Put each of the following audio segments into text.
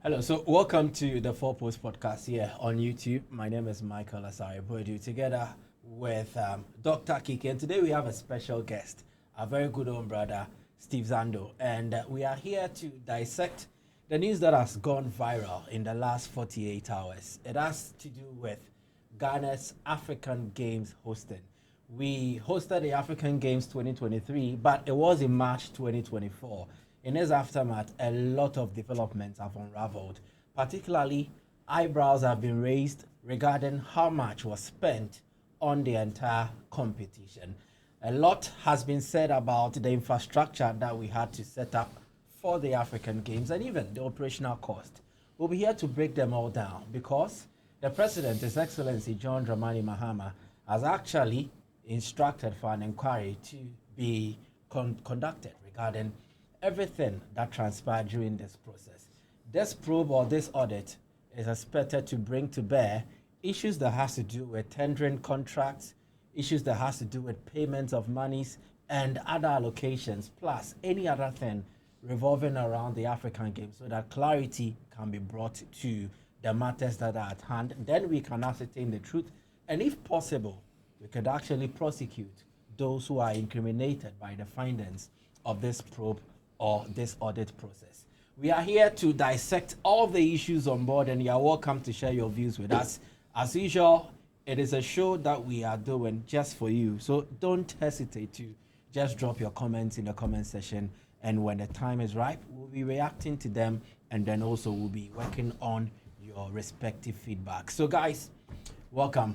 Hello, so welcome to the Four Post Podcast here on YouTube. My name is Michael Asari Bodu, together with Dr. Kiki, and today we have a special guest, a very good old brother, Steve Zando, and we are here to dissect the news that has gone viral in the last 48 hours. It has to do with Ghana's African Games hosting. We hosted the African Games 2023, but it was in March 2024. In its aftermath, a lot of developments have unraveled. Particularly, eyebrows have been raised regarding how much was spent on the entire competition. A lot has been said about the infrastructure that we had to set up for the African Games and even the operational cost. We'll be here to break them all down because the President, His Excellency John Dramani Mahama, has actually instructed for an inquiry to be conducted regarding everything that transpired during this process. This probe or this audit is expected to bring to bear issues that has to do with tendering contracts, issues that has to do with payments of monies and other allocations, plus any other thing revolving around the African Games so that clarity can be brought to the matters that are at hand. Then we can ascertain the truth, and if possible, we could actually prosecute those who are incriminated by the findings of this probe or this audit process. We are here to dissect all the issues on board, and you are welcome to share your views with us. As usual, it is a show that we are doing just for you, so don't hesitate to just drop your comments in the comment section, and when the time is ripe, we'll be reacting to them, and then also we'll be working on your respective feedback. So guys, welcome.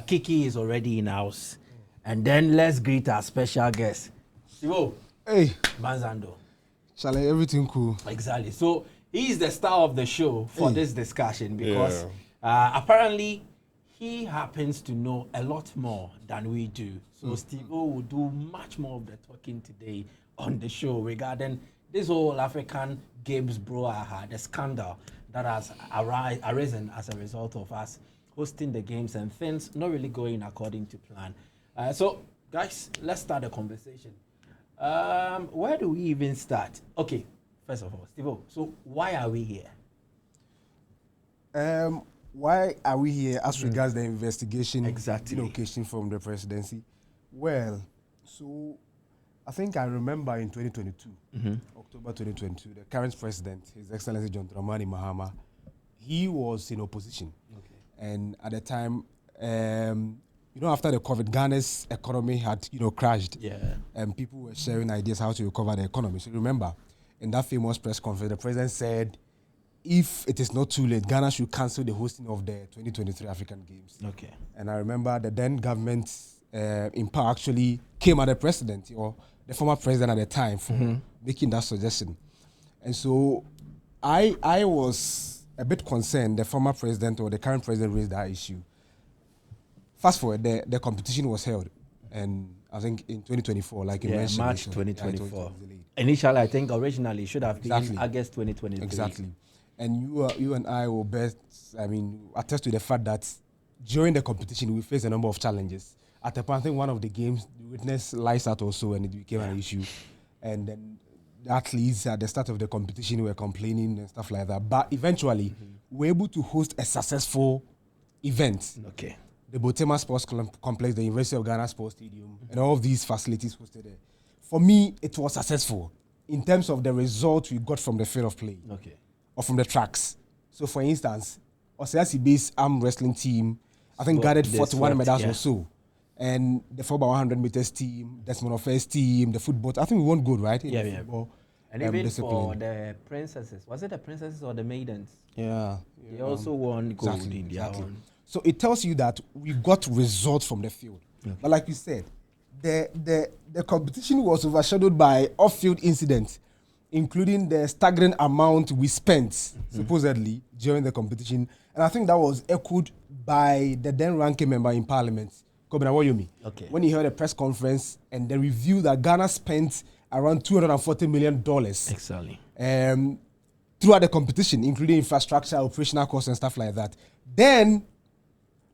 Kiki is already in house, and then let's greet our special guest. Siwo. Hey, Banzando. Charlie, everything cool. Exactly. So he's the star of the show for this discussion because apparently he happens to know a lot more than we do. So Steve will do much more of the talking today on the show regarding this whole African Games brouhaha, the scandal that has arisen as a result of us hosting the games and things not really going according to plan. So guys, let's start the conversation. Where do we even start? Okay, first of all, Steve, so why are we here? Why are we here as regards the investigation? Exactly. Location from the presidency? Well, so I think I remember in 2022, October 2022, the current president, His Excellency John Dramani Mahama, he was in opposition. Okay. And at the time, after the COVID, Ghana's economy had, crashed. Yeah. And people were sharing ideas how to recover the economy. So remember, in that famous press conference, the president said, if it is not too late, Ghana should cancel the hosting of the 2023 African Games. Okay. And I remember the then government in power actually came at the president, or the former president at the time, for making that suggestion. And so I was a bit concerned the former president or the current president raised that issue. Fast forward, the competition was held, and I think in 2024, like you mentioned. March 2024. Initially, I think originally should have been August 2023. Exactly. And you and I will attest to the fact that during the competition, we faced a number of challenges. At the point, I think one of the games, the witness lies out also, and it became an issue. And then the athletes at the start of the competition were complaining and stuff like that. But eventually, we were able to host a successful event. Okay. The Botema Sports Complex, the University of Ghana Sports Stadium, and all of these facilities hosted there. For me, it was successful in terms of the result we got from the field of play, or from the tracks. So, for instance, Oseasi-based arm wrestling team, I think gathered 41 medals or so, and the 4x100 meters team, Desmond Offense team, the football. I think we won gold, right? Football, and even discipline. For the princesses, was it the princesses or the maidens? Yeah, they also won gold in their own. So it tells you that we got results from the field. Okay. But like you said, the competition was overshadowed by off-field incidents, including the staggering amount we spent, supposedly, during the competition. And I think that was echoed by the then ranking member in Parliament, Kobina Woyomi, when he held a press conference and the review that Ghana spent around $240 million. Exactly. Throughout the competition, including infrastructure, operational costs, and stuff like that. Then,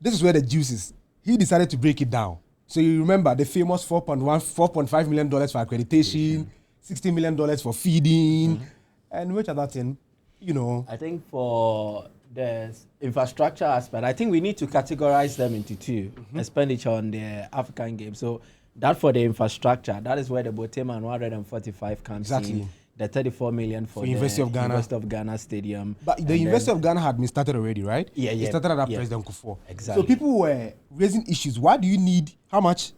this is where the juice is. He decided to break it down. So you remember the famous $4.5 million for accreditation, $60 million for feeding, and which other thing? you know. I think for the infrastructure aspect, I think we need to categorize them into two. Expenditure on the African Games. So that for the infrastructure, that is where the Boteman 145 comes in. The 34 million for the University of Ghana Stadium. But the University of Ghana had been started already, right? Yeah. It started under President Kufuor. Exactly. So people were raising issues. Why do you need how much?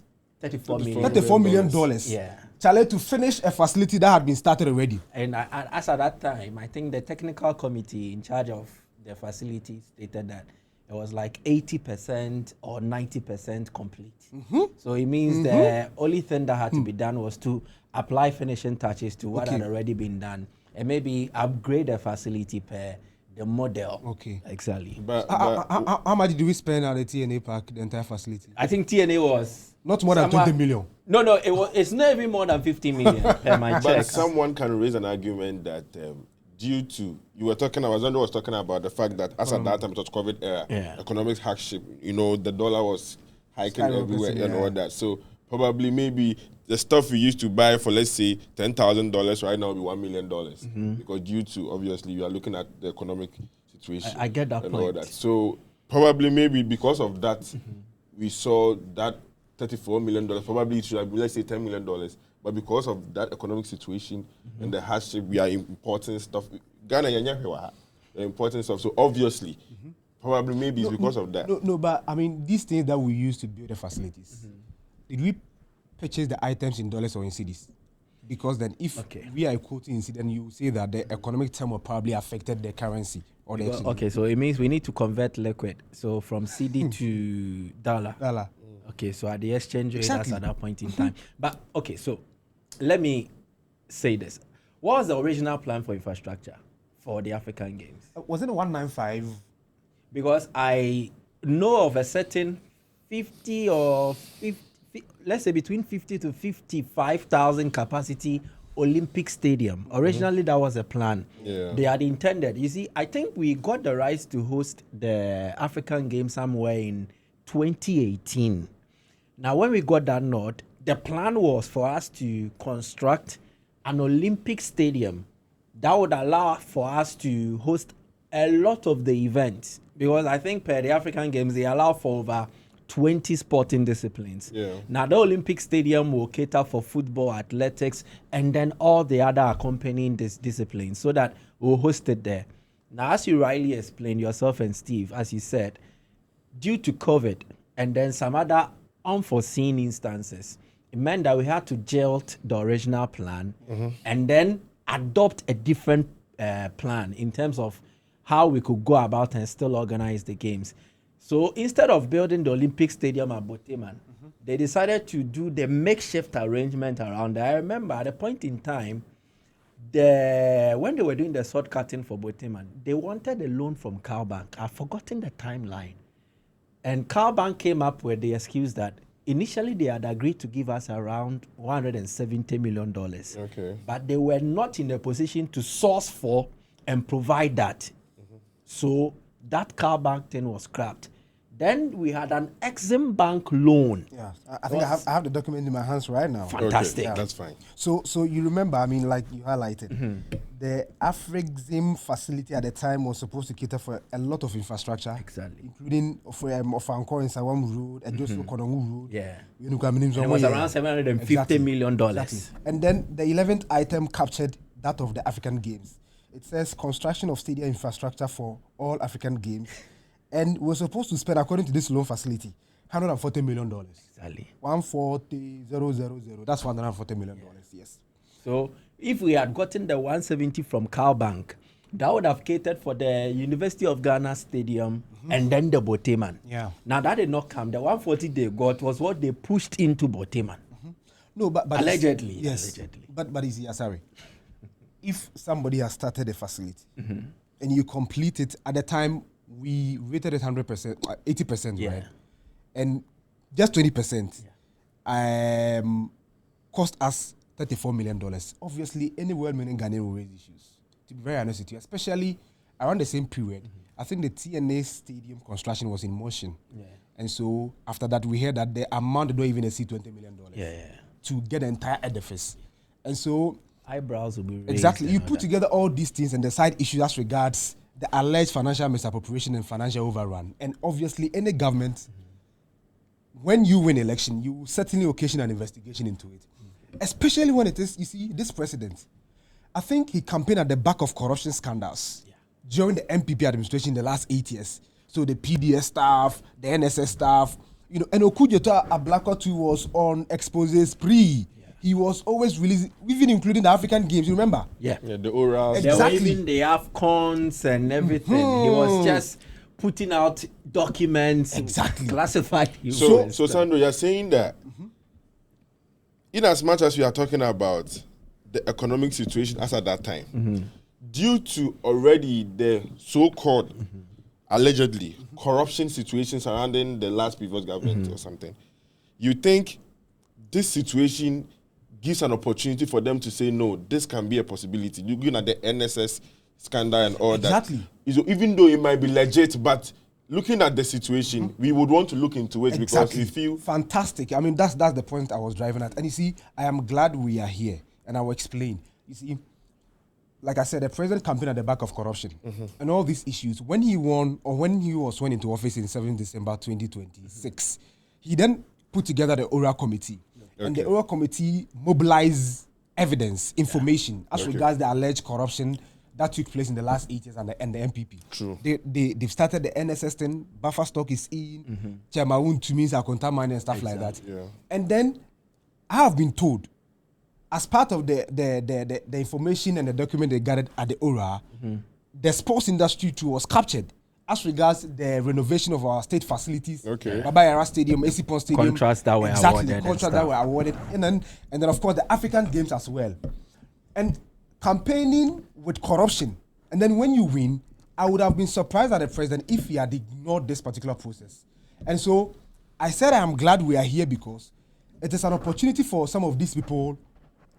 $34 million. Yeah. Charlie, to finish a facility that had been started already. And as at that time, I think the technical committee in charge of the facility stated that it was like 80% or 90% complete. So it means the only thing that had to be done was to apply finishing touches to what had already been done and maybe upgrade the facility per the model. Okay. Exactly. But how much did we spend at the TNA park, the entire facility? I think TNA was not more than 20 million. No, it's not even more than 50 million per my checks. But someone can raise an argument that due to, Alexander was talking about the fact that as at that time it was COVID era, economic hardship, the dollar was hiking everywhere and all that. So probably maybe the stuff we used to buy for, let's say, $10,000 right now will be $1 million. Because due to, obviously, you are looking at the economic situation. I get that and point. all that. So probably maybe because of that, we saw that $34 million, probably it should have been, let's say, $10 million. But because of that economic situation and the hardship, we are importing stuff. Ghana, the importing stuff. So obviously, probably maybe it's because of that. No, but I mean, these things that we use to build the facilities, did we purchase the items in dollars or in cedis? Because then if we are quoting in cedis, then you say that the economic term will probably affected the currency or the exchange. Okay, so it means we need to convert liquid. So from CD to dollar. Okay, so at the exchange rate, that's at that point in time. But okay, so let me say this. What was the original plan for infrastructure for the African Games? Wasn't it 195? Because I know of a certain 50 or 50, let's say between 50 to 55,000 capacity Olympic Stadium. Originally, that was a plan. Yeah. They had intended. You see, I think we got the rights to host the African Games somewhere in 2018. Now, when we got that nod, the plan was for us to construct an Olympic stadium that would allow for us to host a lot of the events. Because I think per the African Games, they allow for over 20 sporting disciplines. Yeah. Now, the Olympic Stadium will cater for football, athletics, and then all the other accompanying disciplines so that we'll host it there. Now, as you rightly explained, yourself and Steve, as you said, due to COVID and then some other unforeseen instances, it meant that we had to jilt the original plan and then adopt a different plan in terms of how we could go about and still organize the games. So instead of building the Olympic Stadium at Boteman, they decided to do the makeshift arrangement around there. I remember at a point in time, when they were doing the sword cutting for Boteman, they wanted a loan from CalBank. I've forgotten the timeline. And CalBank came up with the excuse that initially they had agreed to give us around $170 million. Okay. But they were not in a position to source for and provide that. So that CalBank thing was scrapped. Then we had an Exim Bank loan. Yeah, I think I have the document in my hands right now. Fantastic. Okay, that's fine. So you remember, I mean, like you highlighted, the Afrixim facility at the time was supposed to cater for a lot of infrastructure. Exactly. Including of Anko in Sawam Road and Joseph Konongu Road. Yeah. And it was around $750 million. Exactly. And then the 11th item captured that of the African Games. It says construction of stadium infrastructure for all African Games. And we're supposed to spend, according to this loan facility, $140 million. Exactly. 140,000. That's $140 million, yes. So if we had gotten the 170 from CalBank, that would have catered for the University of Ghana Stadium and then the Boteman. Yeah. Now that did not come. The 140 they got was what they pushed into Boteman. No, but allegedly. Yes. Allegedly. But sorry. If somebody has started a facility and you complete it at the time, we rated it 100%, 80%, right? And just 20% cost us $34 million. Obviously, any well-meaning Ghanaian will raise issues. To be very honest with you, especially around the same period, I think the TNA Stadium construction was in motion. Yeah. And so after that, we heard that the amount did not even exceed $20 million to get the entire edifice. And so eyebrows will be raised. Exactly. You put together all these things and the side issues as regards the alleged financial misappropriation and financial overrun. And obviously, any government, when you win election, you certainly occasion an investigation into it. Especially when it is, you see, this president, I think he campaigned at the back of corruption scandals during the MPP administration in the last 8 years. So the PDS staff, the NSS staff, you know, and Okujeto Ablakwa too was on expose spree. He was always releasing, even including the African Games. You remember? Yeah, the orals. Exactly. There were even the AFCONs and everything. He was just putting out documents, classified. So Sandro, you're saying that in as much as we are talking about the economic situation as at that time, due to already the so-called allegedly corruption situation surrounding the last previous government or something, you think this situation gives an opportunity for them to say, no, this can be a possibility. Looking at the NSS scandal and all that. Even though it might be legit, but looking at the situation, we would want to look into it because we feel... Fantastic. I mean, that's the point I was driving at. And you see, I am glad we are here, and I will explain. You see, like I said, the president campaigned at the back of corruption and all these issues. When he won, or when he was sworn into office in 7 December 2026, he then put together the Oral Committee. And the Oral Committee mobilized evidence, information as regards the alleged corruption that took place in the last 8 years and the MPP. True. They've started the NSS thing, buffer stock is in, Chairman to means account money and stuff like that. Yeah. And then I have been told, as part of the information and the document they gathered at the Oral, the sports industry too was captured as regards the renovation of our state facilities, Baba Yara Stadium, Esipon Stadium. Contracts that were awarded. Contracts that were awarded. And then, of course, the African Games as well. And campaigning with corruption, and then when you win, I would have been surprised at the president if he had ignored this particular process. And so, I said I am glad we are here because it is an opportunity for some of these people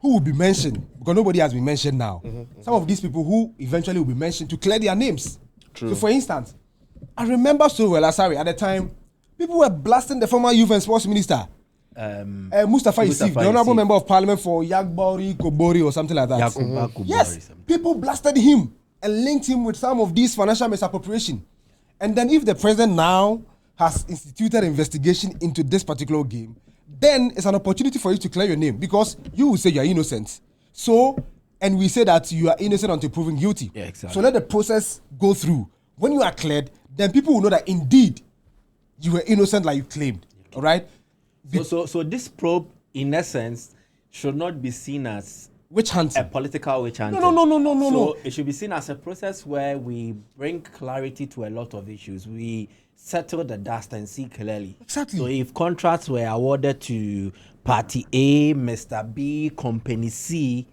who will be mentioned, because nobody has been mentioned now. Some of these people who eventually will be mentioned to clear their names. True. So, for instance, I remember so well, Asari, at the time, people were blasting the former youth and sports minister, Mustafa Yusuf, the honorable member of parliament for Yagbori, Kobori, or something like that. Yes, people blasted him and linked him with some of these financial misappropriation. And then if the president now has instituted investigation into this particular game, then it's an opportunity for you to clear your name because you will say you are innocent. So, and we say that you are innocent until proven guilty. Yeah, exactly. So let the process go through. When you are cleared, then people will know that indeed you were innocent like you claimed. All right? So this probe, in essence, should not be seen as witch hunting. A political witch hunting. No. So it should be seen as a process where we bring clarity to a lot of issues. We settle the dust and see clearly. Exactly. So if contracts were awarded to Party A, Mr. B, Company C,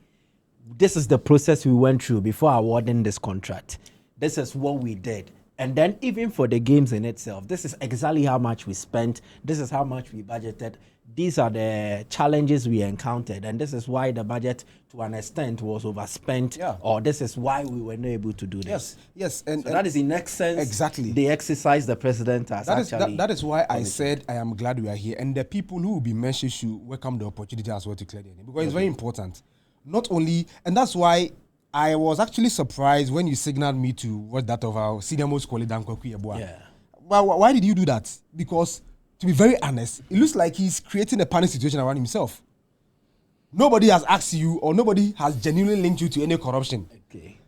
this is the process we went through before awarding this contract. This is what we did. And then even for the games in itself, this is exactly how much we spent. This is how much we budgeted. These are the challenges we encountered. And this is why the budget, to an extent, was overspent. Yeah. Or this is why we were not able to do this. Yes. And that is in essence, exactly the exercise the president has that is why I said I am glad we are here. And the people who will be mentioned should welcome the opportunity as well to clear their name. Because it's very important. Not only, and that's why I was actually surprised when you signaled me to watch that of our senior most colleague, Dan Kwaku Yeboah. Yeah. Why did you do that? Because, to be very honest, it looks like he's creating a panic situation around himself. Nobody has asked you, or nobody has genuinely linked you to any corruption. Okay.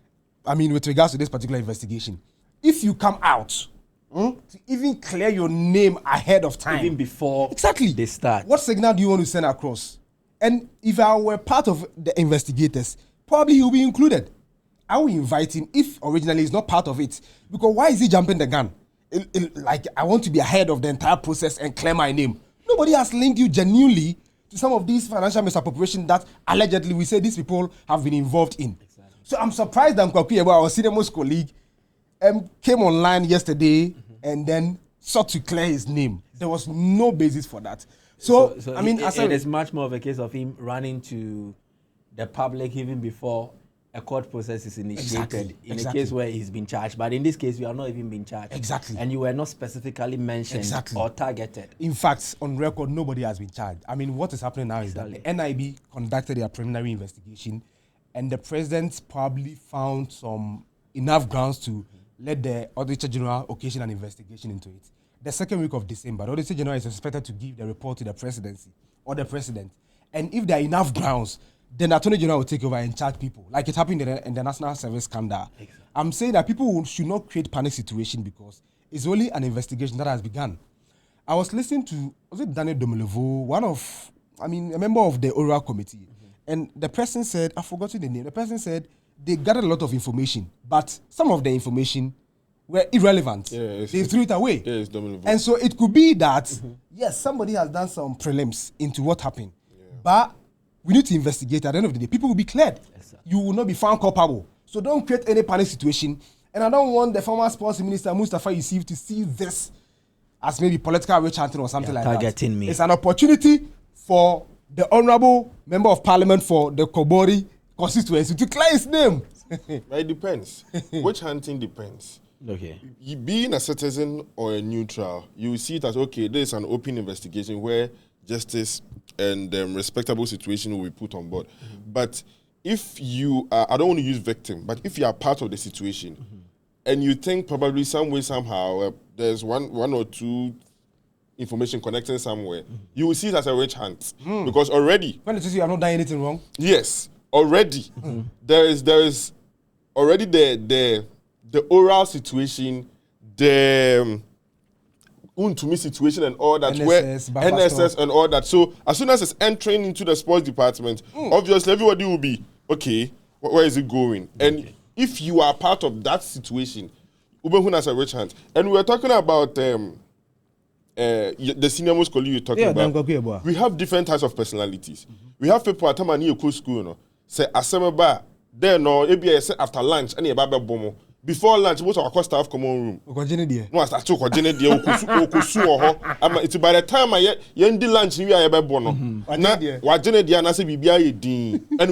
I mean, with regards to this particular investigation. If you come out to even clear your name ahead of time. Even before they start. What signal do you want to send across? And if I were part of the investigators, probably he will be included. I will invite him if originally he's not part of it. Because why is he jumping the gun? Like, I want to be ahead of the entire process and clear my name. Nobody has linked you genuinely to some of these financial misappropriation that allegedly we say these people have been involved in. Exactly. So I'm surprised that Kwaku Yeboah, our senior most colleague, came online yesterday and then sought to clear his name. There was no basis for that. So I mean, it is much more of a case of him running to the public even before a court process is initiated. In a case where he's been charged. But in this case, you are not even being charged. Exactly. And you were not specifically mentioned or targeted. In fact, on record, nobody has been charged. I mean, what is happening now is that the NIB conducted their preliminary investigation and the president probably found some enough grounds to let the Auditor General occasion an investigation into it. The second week of December, the Auditor General is expected to give the report to the presidency or the president. And if there are enough grounds, then the Attorney General will take over and charge people, like it happened in the National Service scandal. Exactly. I'm saying that people should not create panic situation because it's only an investigation that has begun. I was listening to, was it Daniel Domelevo, a member of the oral committee, and the person said, I've forgotten the name, the person said they gathered a lot of information, but some of the information were irrelevant. Yeah, they threw it away. Yeah, it's Domelevo. And so it could be that, yes, somebody has done some prelims into what happened, but we need to investigate. At the end of the day, people will be cleared. Yes, you will not be found culpable. So don't create any panic situation. And I don't want the former sports minister, Mustafa Yusuf, to see this as maybe political witch hunting or something like targeting that. Me. It's an opportunity for the honorable member of parliament for the Kobori constituency to clear his name. It depends. Witch hunting depends. Okay. Being a citizen or a neutral, you see it as, okay, there is an open investigation where justice and respectable situation will be put on board. But if you are, I don't want to use victim, but if you are part of the situation and you think probably some way, somehow, there's one or two information connecting somewhere, you will see it as a witch hunt. Because already... When you say you have not done anything wrong? Yes. Already. There is already the oral situation, the... to me situation and all that, NSS and all that. So as soon as it's entering into the sports department, obviously everybody will be, okay, where is it going? And if you are part of that situation, as a rich hand. And we were talking about the senior most colleague you're talking about. We have different types of personalities. We have people at Tamani school, say Asemaba, there no, after lunch, and a baba bomo. Before lunch, most of our staff come on room. No, I start to continue there. It's by the time I end lunch, we are bono. And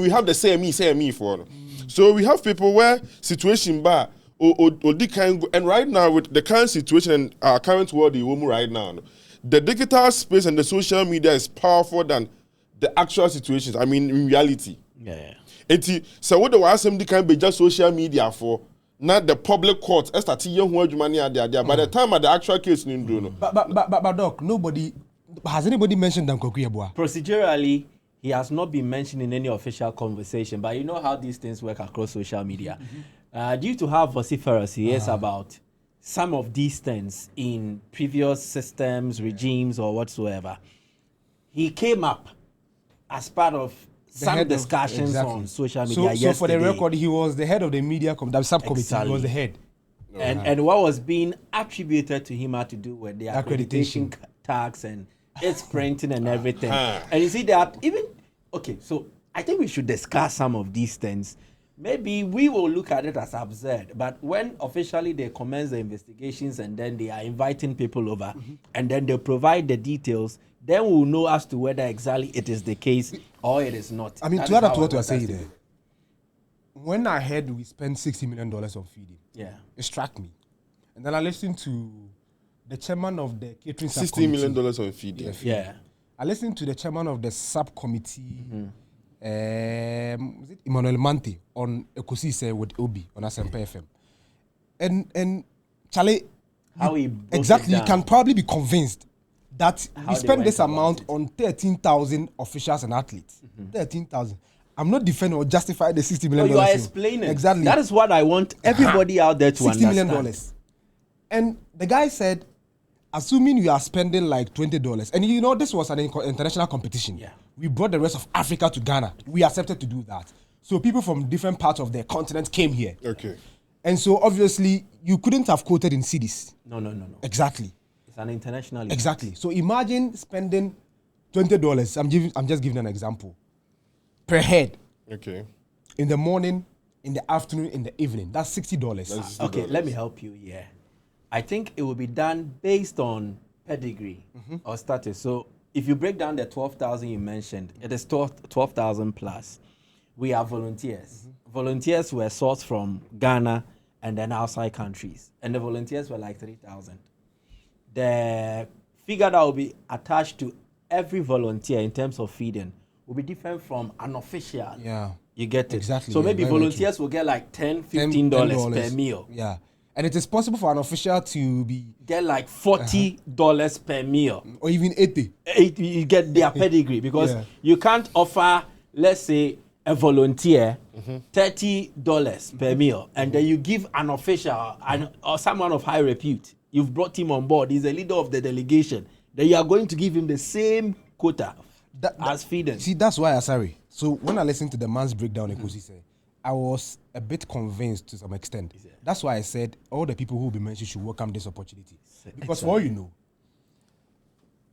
we have the same me for. So we have people where situation bar and right now with the current situation and our current world right now, the digital space and the social media is powerful than the actual situations. I mean, in reality. Yeah. So what the somebody can be just social media for. Not the public court. By the time of the actual case, but Doc, has anybody mentioned Dankoku Yeboah? Procedurally, he has not been mentioned in any official conversation. But you know how these things work across social media. Due to how vociferous he is about some of these things in previous systems, regimes, or whatsoever, he came up as part of some discussions on social media yesterday. So for the record, he was the head of the media subcommittee. Exactly. He was the head. And what was being attributed to him had to do with the accreditation tax and its printing and everything. And you see that even... Okay, so I think we should discuss some of these things. Maybe we will look at it as absurd, but when officially they commence the investigations and then they are inviting people over and then they provide the details, then we'll know as to whether exactly it is the case or it is not. I mean, to add to what you are saying there, when I heard we spent $60 million on feeding, it struck me. And then I listened to the chairman of the catering $60 million on feeding. Yeah. I listened to the chairman of the subcommittee, was it Emmanuel Mante, on Ekosise with Obi on Asempa FM. And Charlie, how he exactly, you can probably be convinced that we spend this amount on 13,000 officials and athletes. 13,000. I'm not defending or justifying the $60 million. No, you are explaining. Exactly. That is what I want everybody out there to understand. $60 million. And the guy said, assuming you are spending like $20, and you know this was an international competition. Yeah. We brought the rest of Africa to Ghana. We accepted to do that. So people from different parts of the continent came here. Okay. And so obviously you couldn't have quoted in cities. No. Exactly. It's an international event. Exactly. So imagine spending $20. I'm just giving an example. Per head. Okay. In the morning, in the afternoon, in the evening. That's $60. Okay, let me help you here. I think it will be done based on pedigree or status. So if you break down the 12,000 you mentioned, it is 12,000 plus. We have volunteers. Volunteers were sourced from Ghana and then outside countries. And the volunteers were like 3,000. The figure that will be attached to every volunteer in terms of feeding will be different from an official You get it? Exactly. So yeah, maybe very, very volunteers will get like $10, $15 per meal. Yeah. And it is possible for an official to get like $40 per meal. or even 80. You get their pedigree because you can't offer, let's say, a volunteer $30 per meal, and then you give an official or someone of high repute. You've brought him on board. He's the leader of the delegation. Then you are going to give him the same quota as feeding. See, that's why sorry. So when I listened to the man's breakdown, I was a bit convinced to some extent. That's why I said all the people who will be mentioned should welcome this opportunity. Because for all you know,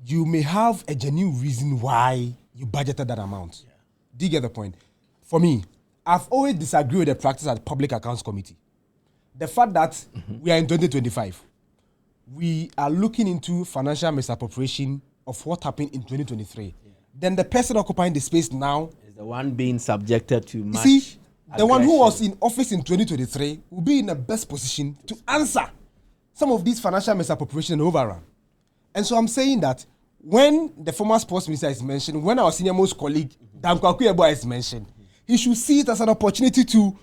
you may have a genuine reason why you budgeted that amount. Yeah. Do you get the point? For me, I've always disagreed with the practice at the Public Accounts Committee. The fact that we are in 2025, we are looking into financial misappropriation of what happened in 2023. Yeah. Then the person occupying the space now is the one being subjected to much aggression. The one who was in office in 2023 will be in the best position to answer some of these financial misappropriation and overrun. And so I'm saying that when the former sports minister is mentioned, when our senior most colleague, Dan Kwaku is mentioned, he should see it as an opportunity to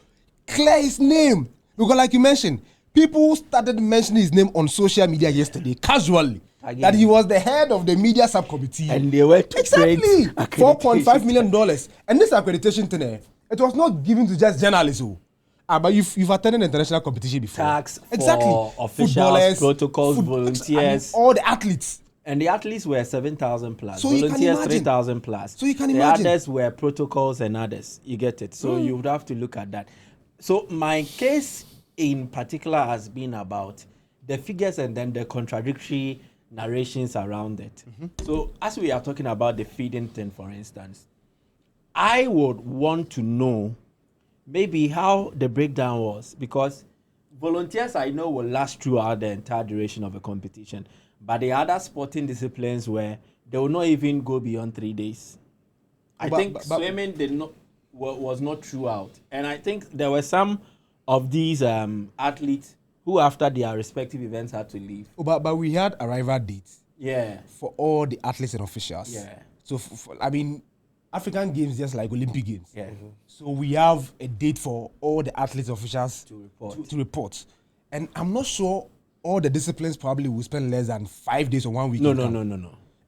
clear his name. Because like you mentioned, people started mentioning his name on social media yesterday, casually. Again. That he was the head of the media subcommittee. And they were to exactly $4.5 million. And this accreditation thing, it was not given to just journalists. But you've attended international competition before. Tax for officials, protocols, volunteers. All the athletes. And the athletes were 7,000 plus. So volunteers 3,000 plus. So you can imagine. The others were protocols and others. You get it. So you would have to look at that. So my case in particular has been about the figures and then the contradictory narrations around it. So as we are talking about the feeding thing, for instance, I would want to know maybe how the breakdown was, because volunteers I know will last throughout the entire duration of a competition, but the other sporting disciplines where they will not even go beyond 3 days. I think swimming was not throughout, and I think there were some of these athletes who after their respective events had to leave. But we had arrival dates. Yeah. For all the athletes and officials. Yeah. So I mean, African Games just like Olympic Games. Yeah. So we have a date for all the athletes and officials to report. And I'm not sure all the disciplines probably will spend less than 5 days or 1 week. No.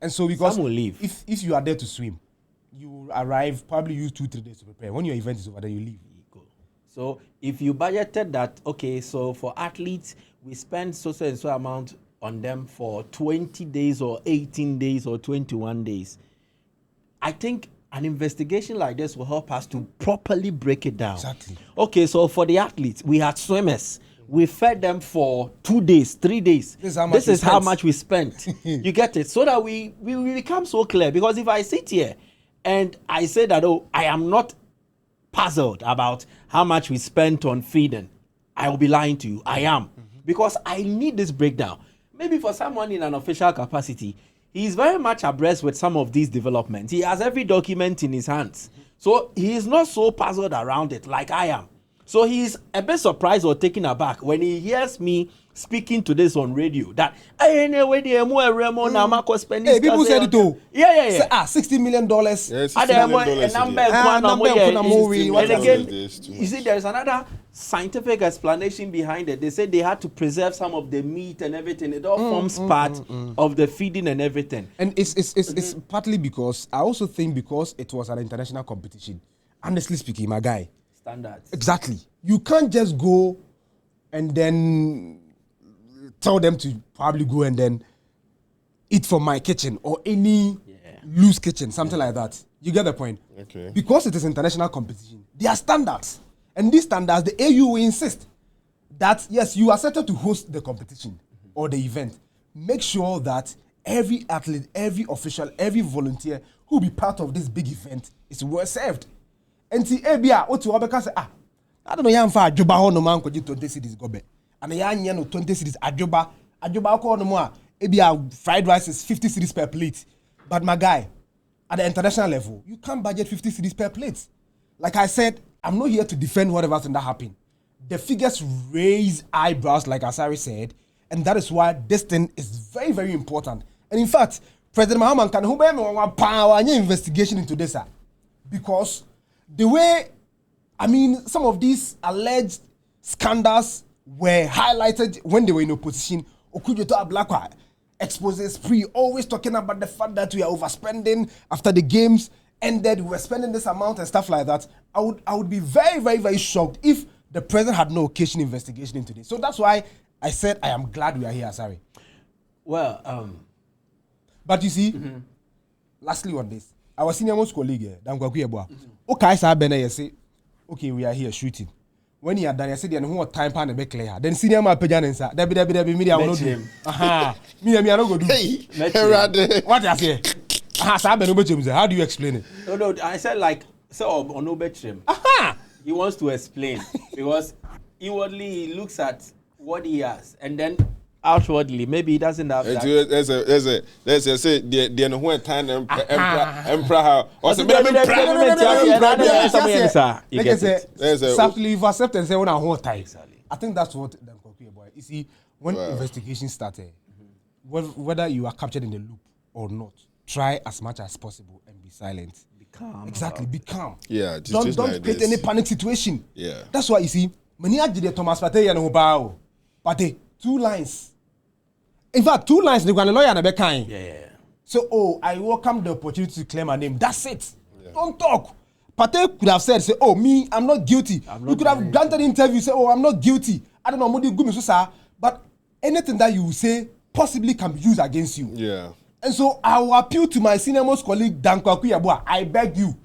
And so because some will leave. If you are there to swim, you arrive, probably use 2-3 days to prepare. When your event is over, then you leave. So if you budgeted that, okay, so for athletes, we spend so and so amount on them for 20 days or 18 days or 21 days. I think an investigation like this will help us to properly break it down. Exactly. Okay, so for the athletes, we had swimmers. We fed them for 2 days, 3 days. This is how much we spent. You get it? So that we become so clear. Because if I sit here and I say that, I am not puzzled about how much we spent on feeding, I will be lying to you. I am. Because I need this breakdown. Maybe for someone in an official capacity, he is very much abreast with some of these developments. He has every document in his hands. So he is not so puzzled around it like I am. So he is a bit surprised or taken aback when he hears me speaking to this on radio. That people said it too. Yeah. Say, $60 million. Yes, And again, you see, there's another scientific explanation behind it. They said they had to preserve some of the meat and everything. It all forms part of the feeding and everything. And it's partly because, I also think because it was an international competition. Honestly speaking, my guy. Standards. Exactly. You can't just go and then tell them to probably go and then eat from my kitchen or any loose kitchen, something like that. You get the point? Okay. Because it is international competition, there are standards. And these standards, the AU will insist that, yes, you are set to host the competition or the event. Make sure that every athlete, every official, every volunteer who will be part of this big event is well served. And see, what you say, I don't know, I'm for Ajoba ho no man ko 20 cities go be. And ya no 20 cities Ajoba ko no mo fried rice is 50 cities per plate. But my guy, at the international level, you can't budget 50 cities per plate. Like I said, I'm not here to defend whatever thing that happened. The figures raise eyebrows, like Asari said, and that is why this thing is very, very important. And in fact, President Mahama can investigation into this, because the way I mean, some of these alleged scandals were highlighted when they were in opposition. Okujoto Ablakwa exposes spree, always talking about the fact that we are overspending after the games ended, we were spending this amount and stuff like that. I would be very, very, very shocked if the president had no occasion investigation into this. So that's why I said I am glad we are here, sorry. Well, but you see, lastly on this, our senior most colleague, okay, say, okay, we are here shooting. When you are done, I said, you know time pan be clear. Then senior man pejan and say, Debbie, media will not do. Aha, me, I no go do. What I say? How do you explain it? No, I said like so on no bedroom. Aha, he wants to explain because inwardly he looks at what he has and then outwardly maybe he doesn't have that. There's a say the no one time emperor or say exactly if accept and say on a whole time. I think that's what the boy. You see, when investigation started, whether you are captured in the loop or not, try as much as possible and be silent. Be calm. Exactly, be calm. Yeah, don't like create any panic situation. Yeah, that's why you see. Many ajide Thomas Partey and Obao. Partey 2 lines. In fact, 2 lines, they're going to lawyer and a kind. Yeah. So, I welcome the opportunity to claim my name. That's it. Yeah. Don't talk. Partey could have said, say, oh, me, I'm not guilty. You could have granted interview, say, oh, I'm not guilty. I don't know, but anything that you say possibly can be used against you. Yeah. And so, I will appeal to my senior most colleague, Dan Kwakuyabua. I beg you.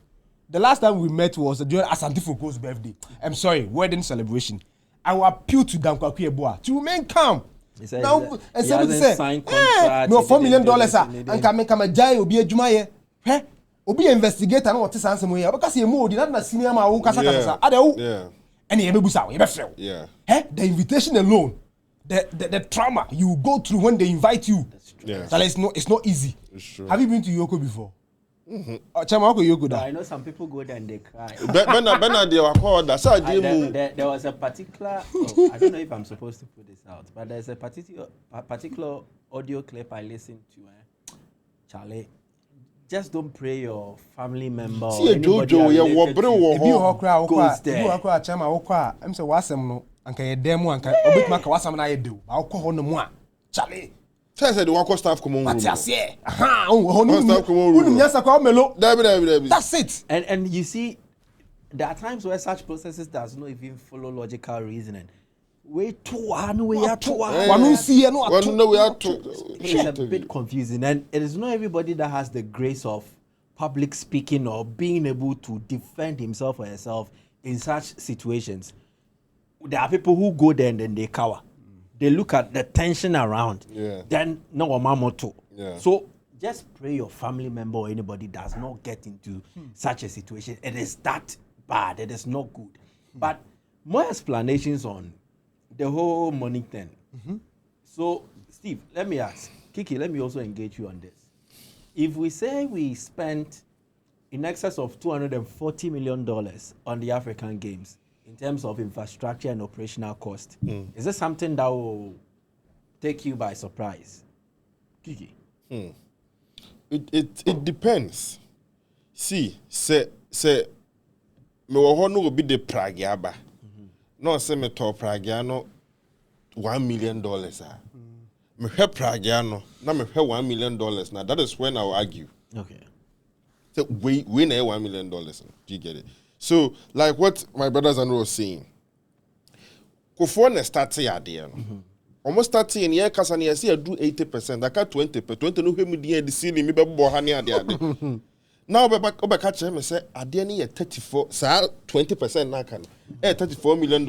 The last time we met was during Asante Foko's birthday. I'm sorry, wedding celebration. I will appeal to Dan Kwakuyabua to remain calm. He said now, and so say, no $4 million, and can come a giant will be a Jumaye. Hey, will be investigator and what is answer me because you're more than a senior man who can say, and he yeah. Hey, the invitation alone, the trauma you go through when they invite you. Yeah. So it's not easy. It's true. Have you been to Yoko before? I know some people go there and they cry. There was a particular, I don't know if I'm supposed to put this out, but there's a particular audio clip I listened to. Charlie, just don't pray your family member or anybody goes there. I'm saying, what's some no? Anka demo anka obetuma ka wasam na yedo. Ba wo ho no mu a. Charlie. Said the one staff come on. What I say? Aha, that's it. And you see, there are times where such processes does not even follow logical reasoning. It's a bit confusing, and it is not everybody that has the grace of public speaking or being able to defend himself or herself in such situations. There are people who go there and then they cower. They look at the tension around. Yeah. Then no mamoto. Yeah. So just pray your family member or anybody does not get into such a situation. It is that bad. It is not good. But more explanations on the whole money thing. So Steve, let me ask. Kiki, let me also engage you on this. If we say we spent in excess of $240 million on the African Games, in terms of infrastructure and operational cost, is this something that will take you by surprise? Kiki? It depends. See, say me wo no be the Pragiaba. No say me to Pragiano $1 million. Me he Pragiano, na me he $1 million. Now that is when I will argue. Okay. So we na $1 million. Do you get it? So, like what my brothers and was saying, Kofo ne start ya there. Almost start in year kasa ne say do 80%, that 20% no hwemu dey the ceiling me be bo ha ne ade. Now be catch him say ade ne 34, say 20% na kan. $34 million.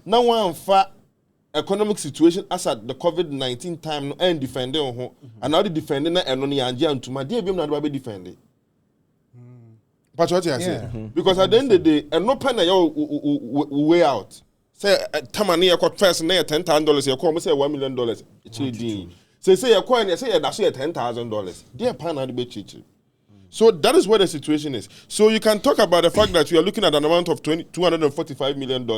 Now one fa economic situation as at the COVID-19 time no and defending ho. And now the defending na eno ne anje antuma dey bi na be defending. But what I say? Because at the end of the day, and no pen way out. Say Tamani got first na $10,000, you come say $1 million. Say your coin, say that's $10,000. Dear pan at the chichi. So that is where the situation is. So you can talk about the fact that you are looking at an amount of $245 million.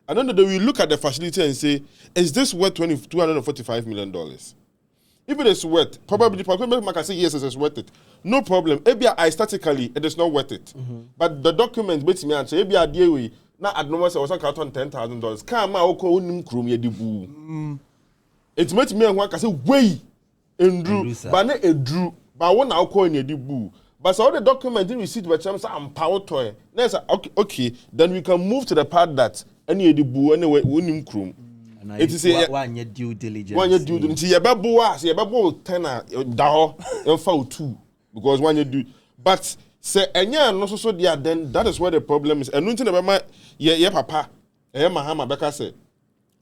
And then we look at the facility and say, is this worth $245 million? If it is worth, probably I can say yes, it is worth it. No problem. Maybe aesthetically, it is not worth it. But the documents basically me and say, maybe na adnomo say was on $10,000 can ma oko onim krom ye di bu it make me ehun aka say wey endru ba na edru ba wo na oko ni di bu but so all the document receipt we cham say am power toy na say okay then we can move to the part that any di bu anyway onim krom it is one your due diligence ye bebo a ye bebo 10 da ho e fa 2 because one you do but say enya no so there then that is where the problem is and nothing about ye papa Mahama Beka said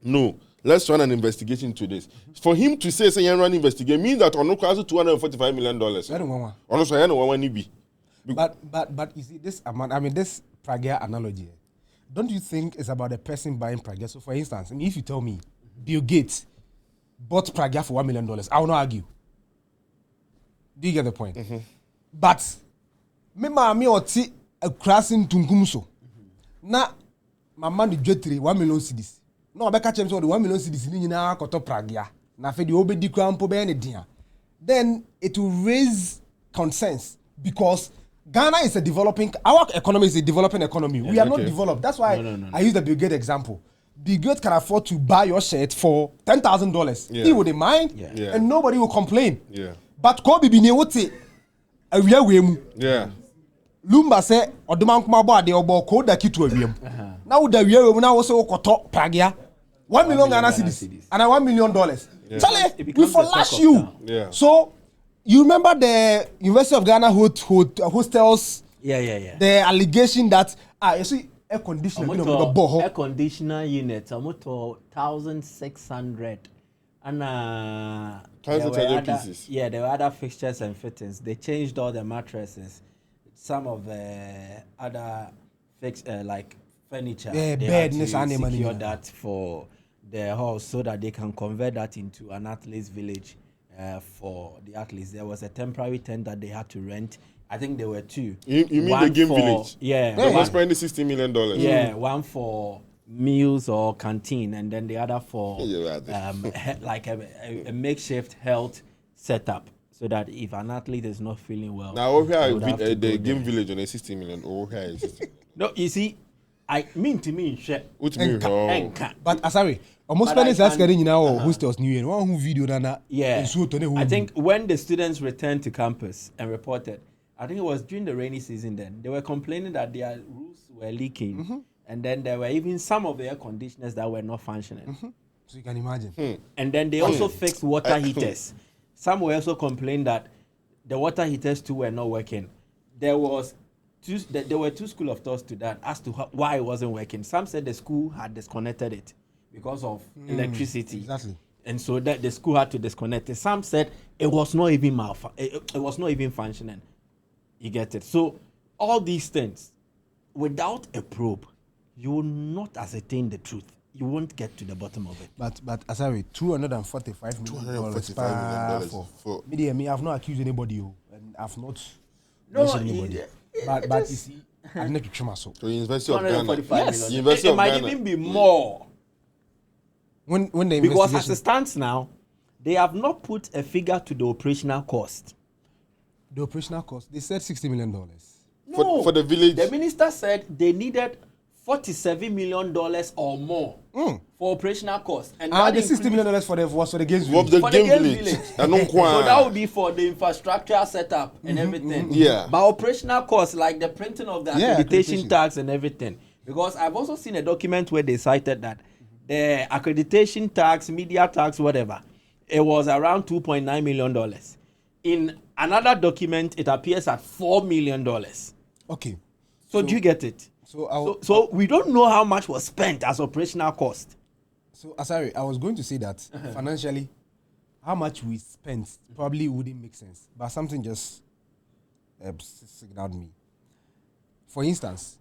no let's run an investigation to this for him to say run investigation means that on close $245 million on so no one ni be but you see this amount I mean this Pragya analogy don't you think it's about the person buying Pragya? So for instance, I mean, if you tell me Bill Gates bought Pragya for $1 million, I will not argue. Do you get the point? Mm-hmm. But me mami oti a crossing tungumso. Na my man the jetri 1 million cedis. No, I catch him so the 1 million cedis ni na koto Pragya. Na fe di obedi kwampo be ne dia. Then it will raise concerns because Ghana is our economy is a developing economy. We are not developed. That's why I use the Bill Gates example. Bill Gates can afford to buy your shirt for $10,000. He wouldn't mind, and nobody will complain. Yeah. But Kobe Binewote, a real wim. Yeah. Lumba say, or the man come about the obo code that kitu a now the real now also koto Pragya. 1 million Ghana cedis and $1 million. Charlie, we flash you. Yeah. So you remember the University of Ghana hostels? Yeah. The allegation that you see air conditioner, air conditioner units, 1,600, and there were other fixtures and fittings. They changed all the mattresses. Some of the other like furniture. Yeah, they bed, had to secure that for the house so that they can convert that into an athlete's village. For the athletes, there was a temporary tent that they had to rent. I think there were 2. You mean one the game village? Yeah. They were spending $60 million. Yeah, one for meals or canteen, and then the other for like a makeshift health setup, so that if an athlete is not feeling well, now over the game village on a $60 million. No, you see, I mean to me, which means but sorry. Almost spending that's getting now hostels new year. One who video that I think when the students returned to campus and reported, I think it was during the rainy season then, they were complaining that their roofs were leaking, and then there were even some of the air conditioners that were not functioning. So you can imagine. And then they also fixed water heaters. Some were also complaining that the water heaters too were not working. There were 2 school of thoughts to that as to why it wasn't working. Some said the school had disconnected it because of electricity. Exactly. And so that the school had to disconnect it. Some said it was not even it was not even functioning. You get it? So all these things, without a probe, you will not ascertain the truth. You won't get to the bottom of it. But Asari, $245 million for me. I've not accused anybody, and I've not mentioned anybody. But you see, I'm not to so. So University of Ghana, yes, it might even be more. When the because as it stands now, they have not put a figure to the operational cost. The operational cost, they said $60 million. No, for the village. The minister said they needed $47 million or more for operational cost. And the $60 million was for the games village. For the games village. So that would be for the infrastructure setup and everything. Yeah. But operational costs, like the printing of the accreditation tax and everything. Because I've also seen a document where they cited that the accreditation tax, media tax, whatever, it was around $2.9 million. In another document, it appears at $4 million. Okay. So do you get it? So we don't know how much was spent as operational cost. So sorry, I was going to say that financially, how much we spent probably wouldn't make sense. But something just signaled me. For instance,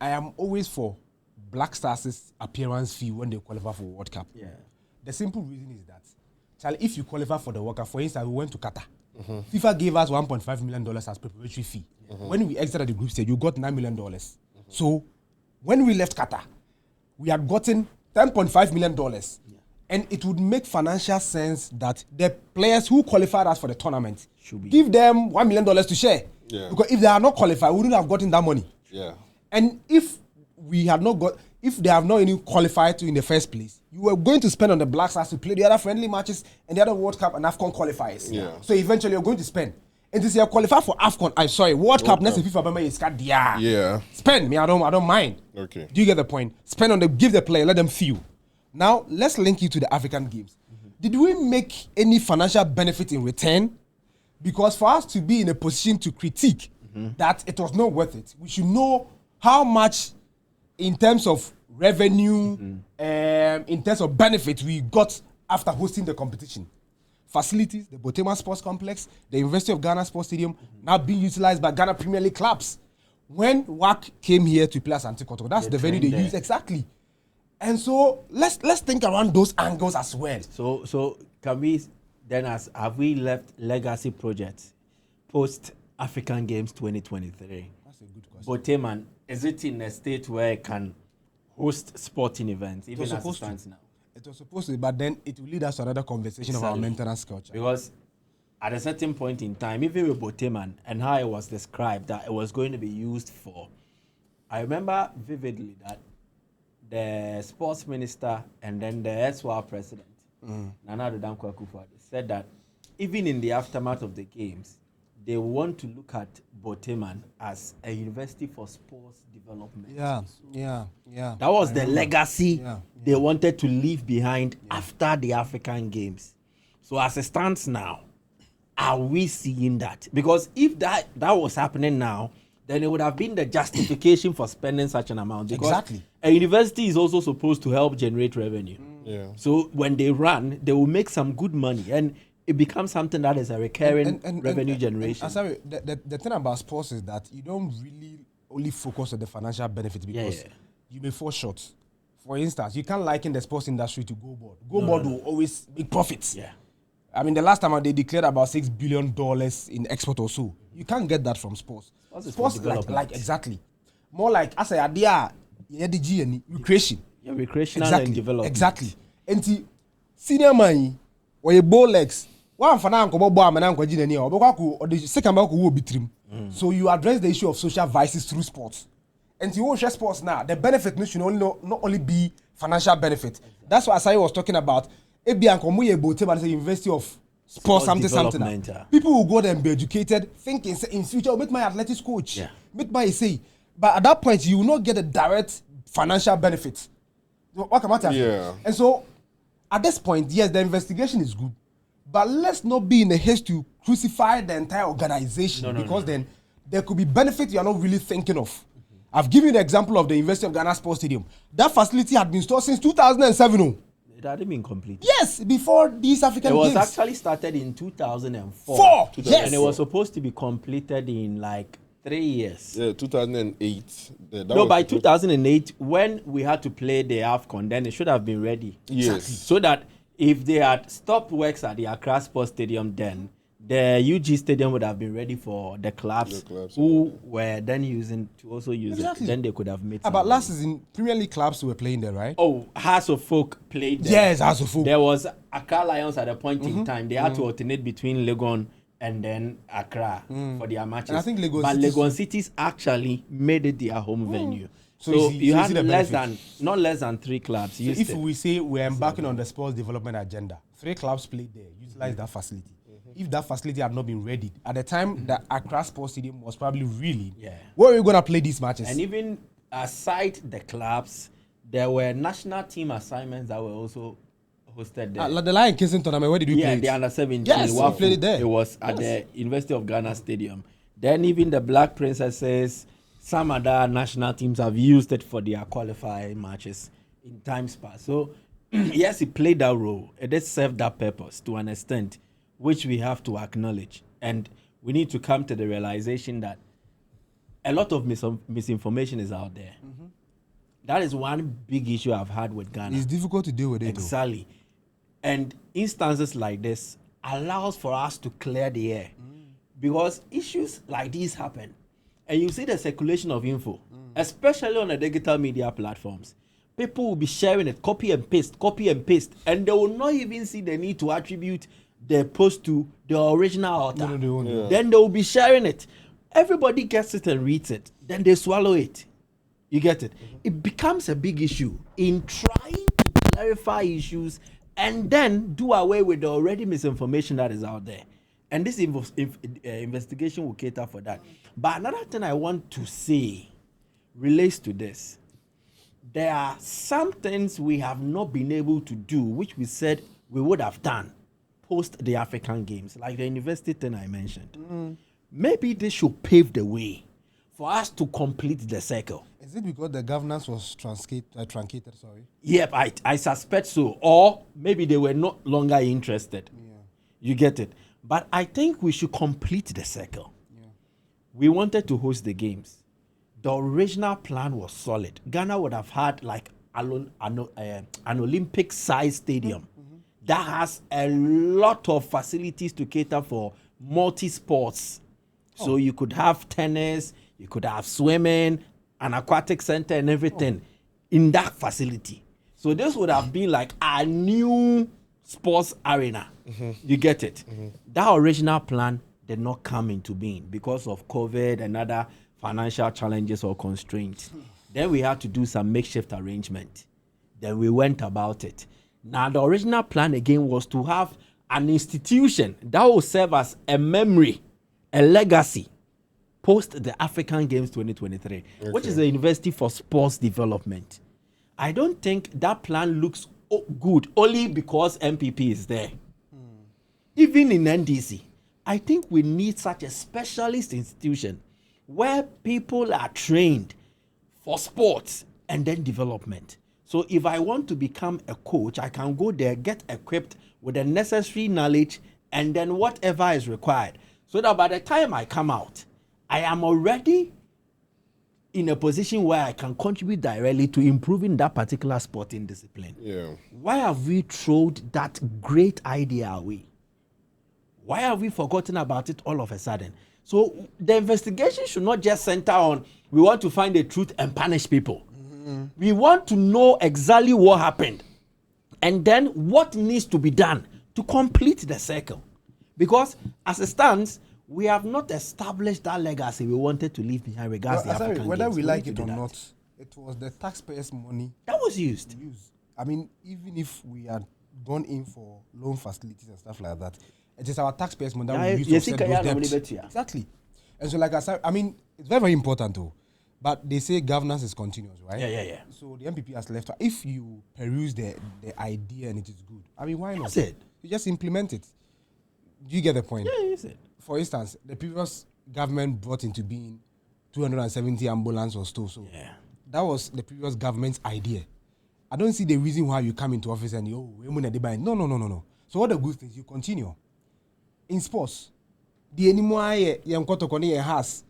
I am always for Black Stars' appearance fee when they qualify for World Cup. Yeah. The simple reason is that, Charlie, if you qualify for the World Cup, for instance, we went to Qatar. FIFA gave us $1.5 million as preparatory fee. When we exited the group stage, you got $9 million. So when we left Qatar, we had gotten $10.5 million. And it would make financial sense that the players who qualified us for the tournament give them $1 million to share. Yeah. Because if they are not qualified, we wouldn't have gotten that money. Yeah. And if we had not got, if they have not even qualified to in the first place, you were going to spend on the Black Stars to play the other friendly matches and the other World Cup and AFCON qualifiers. Yeah. So eventually you're going to spend. And this year qualify for AFCON. World Cup next FIFA Bama is cut. Yeah. Spend me. I don't mind. Okay. Do you get the point? Spend on give the player, let them feel. Now let's link you to the African Games. Did we make any financial benefit in return? Because for us to be in a position to critique that it was not worth it, we should know how much in terms of revenue, in terms of benefit we got after hosting the competition. Facilities, the Botema Sports Complex, the University of Ghana Sports Stadium, now being utilized by Ghana Premier League clubs. When WAC came here to play Asante Kotoko, that's the venue they use exactly. And so let's think around those angles as well. So can we then have we left legacy projects post African Games 2023? That's a good question. Boteman, is it in a state where it can host sporting events, even as it stands now? It was supposed to, but then it will lead us to another conversation of our maintenance culture. Because at a certain point in time, even with Boteman and how it was described that it was going to be used for, I remember vividly that the sports minister and then the SWA president, Nana Addo Dankwa Akufo-Addo, said that even in the aftermath of the games, they want to look at Boteman as a university for sports development. Yeah. That was the legacy they wanted to leave behind after the African Games. So as it stands now, are we seeing that? Because if that was happening now, then it would have been the justification for spending such an amount. Because exactly. A university is also supposed to help generate revenue. Yeah. So when they run, they will make some good money. And it becomes something that is a recurring revenue generation. Sorry, the thing about sports is that you don't really only focus on the financial benefits because you may fall short. For instance, you can't liken the sports industry to Go Board. Go Board will always make profits. Yeah. I mean, the last time they declared about $6 billion in export or so. You can't get that from sports. Sports like exactly. More like, as I idea, recreation. Yeah, recreational and development. Exactly. And senior man, or your bow legs, one for now, or the second will be trim. So you address the issue of social vices through sports. And you won't share sports now. The benefit should not only be financial benefit. That's what Asai was talking about. University of Sports something. People will go there and be educated, think in future, I'll make my athletics coach. Yeah. Make my say. But at that point, you will not get a direct financial benefit. Yeah. And so, at this point, yes, the investigation is good. But let's not be in a haste to crucify the entire organization because then there could be benefits you are not really thinking of. I've given you the example of the University of Ghana Sports Stadium. That facility had been stored since 2007. It hadn't been completed. Yes, before these African Games. It was actually started in 2004. Yes. And it was supposed to be completed in like 3 years. Yeah, 2008. By 2008, when we had to play the AFCON, then it should have been ready. Yes. Exactly. So that if they had stopped works at the Accra Sports Stadium then, the UG Stadium would have been ready for the clubs who were then using to also use it. Then they could have made some About money. last season, Premier League clubs were playing there, right? Oh, Hearts of Folk played there. Yes, Hearts of Folk. There was Accra Lions at a point in time. They had to alternate between Legon and then Accra for their matches. And I think Legon Cities actually made it their home venue. So you had not less than 3 clubs. So if we say we're embarking on the sports development agenda, 3 clubs played there, utilized that facility. If that facility had not been ready, at the time the Accra Sports Stadium was probably reeling, where are we going to play these matches? And even aside the clubs, there were national team assignments that were also hosted there. Like the Lion Kingston tournament, where did we play it? The under-17. Yes, we played it there. It was at the University of Ghana Stadium. Then even the Black Princesses, some other national teams have used it for their qualifying matches in times past. So yes, it played that role. It did serve that purpose to an extent, which we have to acknowledge. And we need to come to the realization that a lot of misinformation is out there. That is one big issue I've had with Ghana. It's difficult to deal with it. Exactly. And instances like this allows for us to clear the air. Because issues like these happen. And you see the circulation of info, especially on the digital media platforms. People will be sharing it, copy and paste, and they will not even see the need to attribute the post to the original author. Then they will be sharing it. Everybody gets it and reads it. Then they swallow it. You get it? It becomes a big issue in trying to clarify issues and then do away with the already misinformation that is out there. And this investigation will cater for that. But another thing I want to say relates to this. There are some things we have not been able to do, which we said we would have done post the African Games, like the university thing I mentioned. Maybe this should pave the way for us to complete the circle. Is it because the governance was truncated? Sorry. Yep, I suspect so. Or maybe they were no longer interested. Yeah. You get it? But I think we should complete the circle. Yeah. We wanted to host the games. The original plan was solid. Ghana would have had like an Olympic-sized stadium that has a lot of facilities to cater for multi-sports. So you could have tennis, you could have swimming, an aquatic center and everything in that facility. So this would have been like a new sports arena. You get it? That original plan did not come into being because of COVID and other financial challenges or constraints. Then we had to do some makeshift arrangement. Then we went about it. Now the original plan again was to have an institution that will serve as a memory, a legacy, post the African Games 2023, which is the University for Sports Development. I don't think that plan looks good only because MPP is there. Even in NDC, I think we need such a specialist institution where people are trained for sports and then development. So if I want to become a coach, I can go there, get equipped with the necessary knowledge and then whatever is required. So that by the time I come out, I am already in a position where I can contribute directly to improving that particular sporting discipline. Yeah. Why have we thrown that great idea away? Why have we forgotten about it all of a sudden? So the investigation should not just center on we want to find the truth and punish people. We want to know exactly what happened and then what needs to be done to complete the circle. Because as it stands, we have not established that legacy we wanted to leave behind regards to the African whether Games. we like it or not, it was the taxpayers' money that was used. I mean, even if we had gone in for loan facilities and stuff like that, it is our taxpayers' money that we use to offset those debts. Exactly. And so, like I said, I mean, it's very, very important though. But they say governance is continuous, right? Yeah. So the MPP has left. If you peruse the idea and it is good, I mean, why not? That's it. You just implement it. Do you get the point? Yeah, that's it. For instance, the previous government brought into being 270 ambulance or so. Yeah. That was the previous government's idea. I don't see the reason why you come into office and no. So what the good things you continue in sports. The anymore has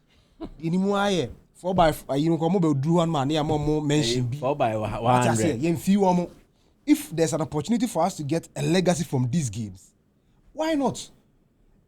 the anymore 4x do one man mention 4x100. If there's an opportunity for us to get a legacy from these games, why not?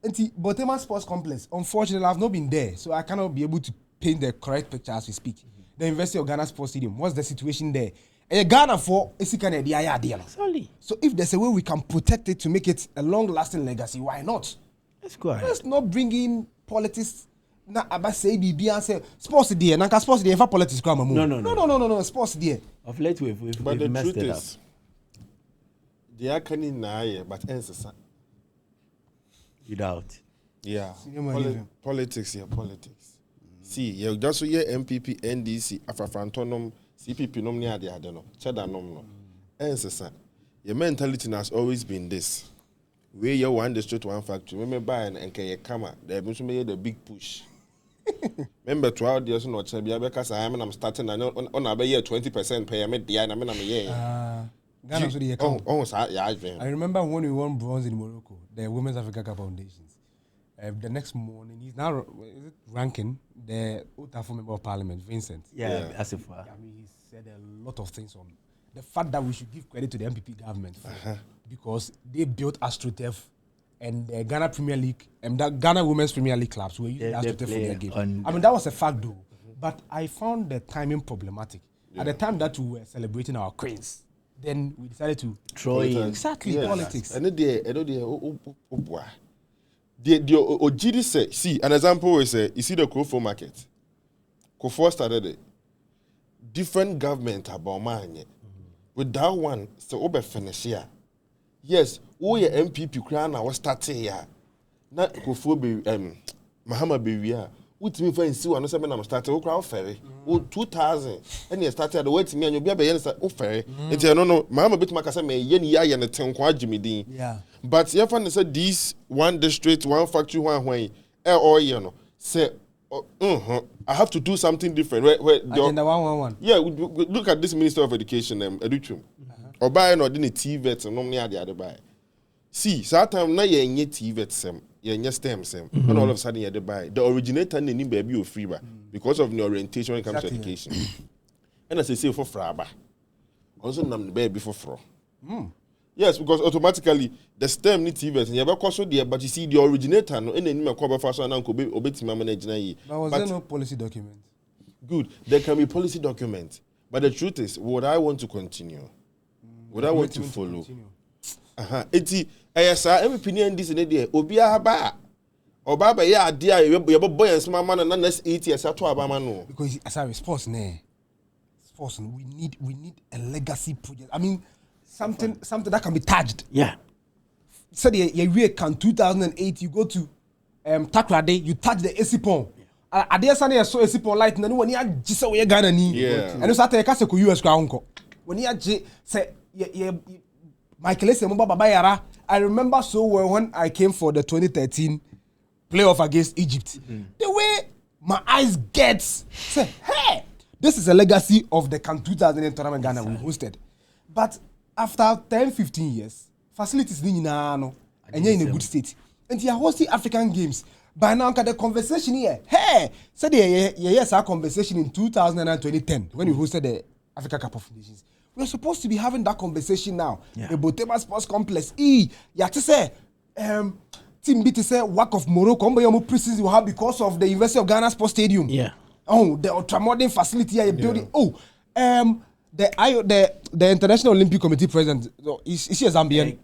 And the Botema Sports Complex, unfortunately, I've not been there, so I cannot be able to paint the correct picture as we speak. The University of Ghana Sports Stadium, what's the situation there? Ghana for Sorry. so if there's a way we can protect it to make it a long-lasting legacy, why not? Let's go ahead. Let's not bring in politics. Na aba say BB and say sports there. Nanka sports there. For politics come No. Sports there. Of late we've messed it up. They are canning now, but answer. Without. Yeah. Politics. See, you just hear MPP, NDC, Afrafantonom, CPP nom near the other no. Cheddar nom no. Answer. Your mentality has always been this. Where you one district, one factory. Remember buying and can you come out? They have made the big push. Remember 12 years not because I'm starting on a year 20% payment. I remember when we won bronze in Morocco, the Women's Africa Cup Foundations. The next morning, he's now ranking the Otafo Member of Parliament, Vincent. Yeah. As if I mean, he said a lot of things on the fact that we should give credit to the MPP government because they built AstroTurf and the Ghana Premier League and the Ghana Women's Premier League clubs were using AstroTurf for their game. I mean, that was a fact though. But I found the timing problematic. At the time that we were celebrating our queens, then we decided to throw in politics. And the Ojidi say, see, an example is you see the Kofo market. Kofo started it. different government about mine. With that one, so over finish here. Yes, we MPP crown was starting here. Not go for Mahama be with me for in see one seven I'm starting o crowd ferry. 2000 and you started the way to me and you be able to ferry. It's no Mahama bit makasa me yen ya and the ten kwa Jimmy Dean. Yeah. But you find said this one district, one factory, one way, or you know, say I have to do something different. Where agenda 111. Yeah, look at this Minister of Education, Educhum. Or buy no didn't TVET and normally the other buy. See, sometimes now you ain't TVET sem, you ain't STEM sem, and all of a sudden you buy. The originator need baby free because of the orientation when it comes to education. And as I say for fraba, also nam baby for fro. Yes, because automatically the STEM need TVET and you have a course there, but you see the originator no any me cover first and uncle obey my manager. But was there no policy document? Good, there can be policy document, but the truth is, would I want to continue? Would I want to follow? Eti ayasa every opinion this in there obi ahaba obaba ya ade your boy and small man na next 8 years ato abama no because as a sports we need a legacy project. I mean something that can be tagged. Yeah. So the can 2008 you go to Takrade, you touch the Esipon. Ade Sunday so Esipon light na no when you gisa we Ghana ni. And you start ka se ko US crown ko. When you say Michael Bayara, I remember so well when I came for the 2013 playoff against Egypt. The way my eyes gets, say, hey, this is a legacy of the CAN 2008 tournament Ghana we hosted. But after 10-15 years, facilities and you're in a good state. And you're hosting African games. By now, the conversation here, hey, said yes, our conversation in 2009 and 2010 when we hosted the Africa Cup of Nations. We're supposed to be having that conversation now. The Botema Sports Complex. You have to say, Team B to say, work of Morocco, preseason will have because of the University of Ghana Sports Stadium. Yeah. Oh, the ultra-modern facility you're building. Oh, the International Olympic Committee president, is she a Zambian?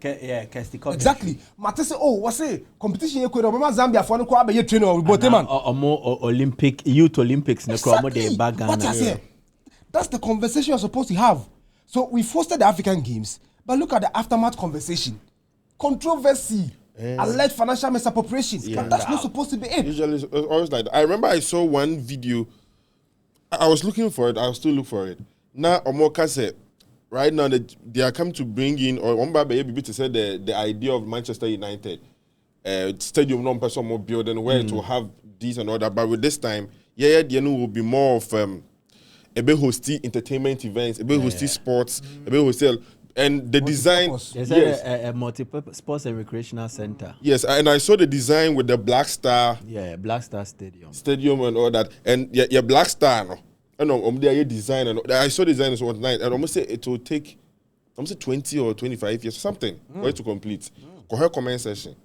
Exactly. Mate say, oh, what's it? Competition you could remember Zambia for no kwa be trainer or Boteman. Or more Olympic, Youth Olympics. Exactly. What I say? That's the conversation you're supposed to have. So we hosted the African Games, but look at the aftermath conversation. Controversy, alleged financial misappropriation. But that's not supposed to be it. Usually it's always like that. I remember I saw one video. I was looking for it. I'll still look for it. Now, Omoka said, right now they are coming to bring in, or Omba Baby to say the idea of Manchester United stadium non-person more building where it will have this and all that. But with this time, the will be more of a bit hosting entertainment events, a bit hosting sports, a bit hosting, and the design. There's a multi-purpose sports and recreational center. Yes, and I saw the design with the Black Star. Yeah, Black Star Stadium and all that, and yeah, Black Star. No, I know their design and I saw design one night, and almost say it will take, almost 20 or 25 years or something for it to complete. Go her comment session.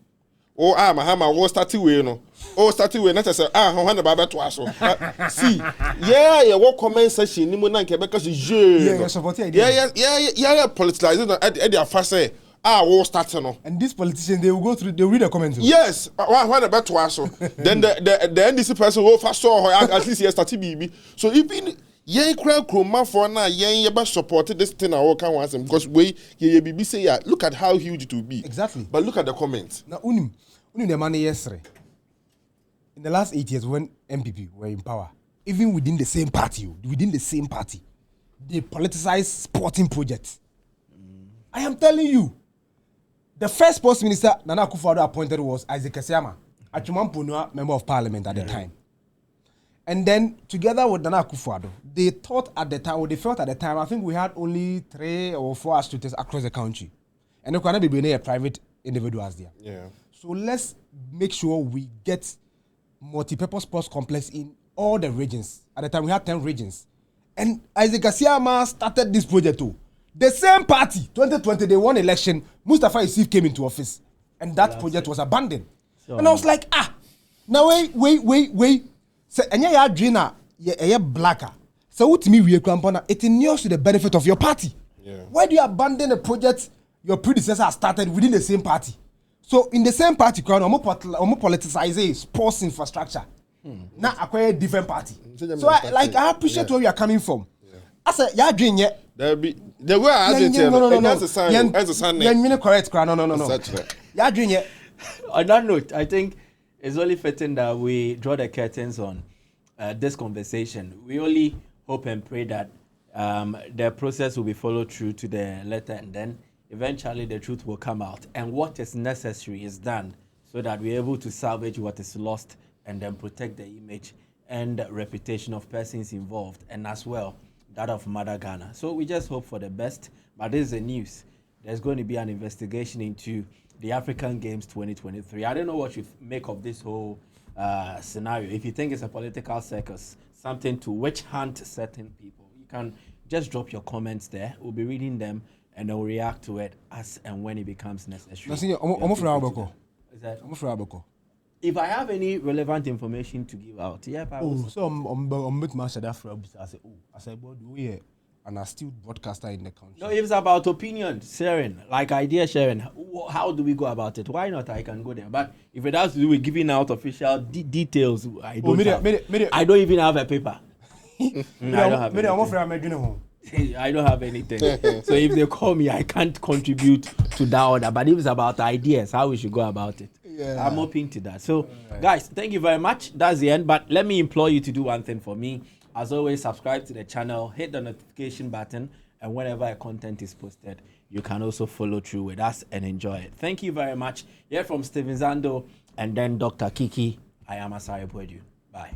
Oh, Mahama, what started with no? Oh, started with not say how the Baba to us. See, yeah, what comment section? Ni mo na Quebec because yeah, support idea. Yeah, politicizing at their first say what started no. And these politicians they will go through, they will read the comments. Yes, what about to us? Then the NDC person will first saw at least he started BB. So even yeah, crowd chroma for now. Yeah, supported this thing. I can once because BB say look at how huge it will be. Exactly. But look at the comments. Now, the money yesterday. In the last 8 years, when MPP were in power, even within the same party, they politicized sporting projects. I am telling you, the first sports minister Nana Akufo-Addo appointed was Isaac Esiama, a Chumampunua member of parliament at the time. And then, together with Nana Akufo-Addo, they felt at the time, I think we had only 3 or 4 astutes across the country. And they cannot be private individuals there. Yeah. So let's make sure we get multi-purpose sports complex in all the regions. At the time, we had 10 regions. And Isaac Asiama started this project too. The same party, 2020, they won election. Mustafa Yusuf came into office. And that project was abandoned. So, and I was like, now wait. So, and you're a dreamer, you're blacker. So what to me, it ignores to the benefit of your party. Yeah. Why do you abandon a project your predecessor started within the same party? So in the same party, politicize sports infrastructure. Now acquire a different party. So I appreciate where we are coming from. Yeah. I said, "Yeah, dream yet." There be the way I did it. No. That's a sign. That's a sign. You're correct, no. Yeah, dream yet. On that note, I think it's only fitting that we draw the curtains on this conversation. We only hope and pray that the process will be followed through to the letter, and then eventually the truth will come out. And what is necessary is done so that we're able to salvage what is lost and then protect the image and reputation of persons involved, and as well that of Mother Ghana. So we just hope for the best. But this is the news. There's going to be an investigation into the African Games 2023. I don't know what you make of this whole scenario. If you think it's a political circus, something to witch hunt certain people, you can just drop your comments there. We'll be reading them and then we'll react to it as and when it becomes necessary. If I have any relevant information to give out, yeah. So I'm with Master Dafra. I said, "What do we?" And I still broadcaster in the country. No, if it's about opinion sharing, like idea sharing, how do we go about it? Why not? I can go there. But if it has to do with giving out official details, I don't I don't even have a paper. I don't have anything. So if they call me, I can't contribute to that order. But if it's about ideas, how we should go about it, I'm open to that. So, guys, thank you very much. That's the end. But let me implore you to do one thing for me. As always, subscribe to the channel, hit the notification button, and whenever a content is posted, you can also follow through with us and enjoy it. Thank you very much. Here from Steven Zando and then Dr. Kiki, I am Asare Boedu. Bye.